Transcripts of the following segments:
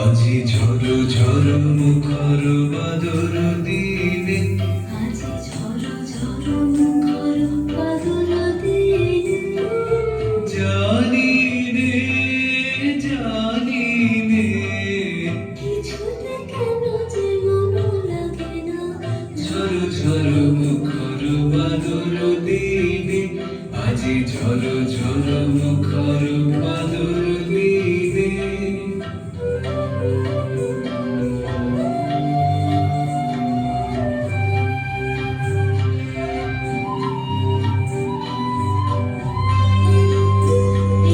আজি ঝড়ো ঝড়ো মুখর বাদর দিনে, আজি ঝড়ো ঝড়ো মুখর বাদল দিনে, জানি রে জানি রে কিছুতে কেন যে মন লাগে না। ঝড়ো ঝড়ো মুখর বাদর দিনে, আজি ঝড়ো ঝড়ো মুখর বাদর দিনে।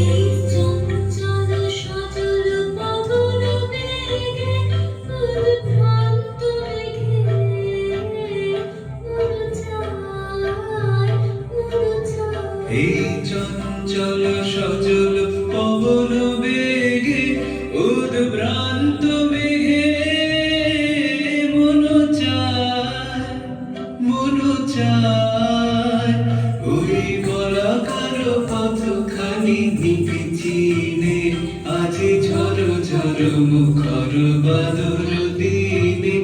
এই চঞ্চল সজল পবন বেগে উদ্ভ্রান্ত মেঘে মন চায়, মন চায়। এই চঞ্চল সজল পবন বেগে উদ্ভ্রান্ত মেঘে মন চায়, মন চায়। ওই বলাকার পথখানি নিবিচিনে, আজি ঝড়ো ঝড়ো মুখর বাদর দিনে,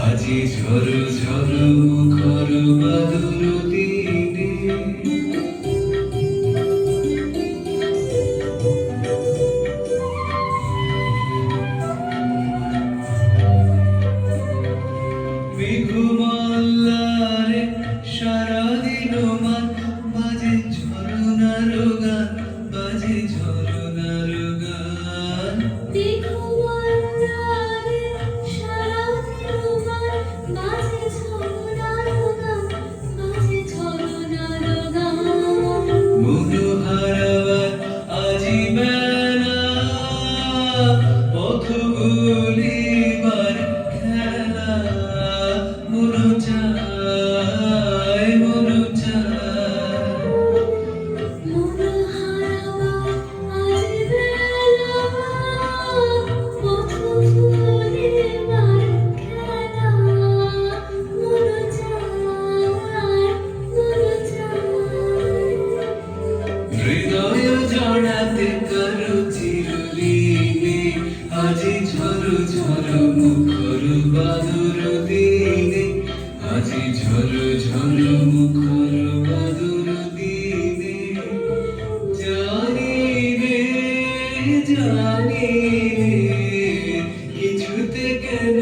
আজি ঝড়ো ঝড়ো মুখর বাদর দিনে। মেঘমাল্লারে সারাদিন মান বাজে ঝরনার গান, বাজে ঝরনার গান। মেঘমাল্লারে সারাদিন মান বাজে ঝরনার গান, বাজে ঝরনার গান। মন হারাবার আজি বেলা, পথ ভুলিবার খেলা। মন চায়, মন চায়। মন হারাবার আজ বেলা, পথ ভুলিবার খেলা। মন চায়, মন চায়। হৃদয় জড়াতে কারো চিরদিনে, আজি ঝড়ো ঝড়ো মুখর বাদর দিনে, আজি ঝড়ো ঝড়ো মুখর বাদর দিনে। জানি রে জানি রে কিছুতে কেন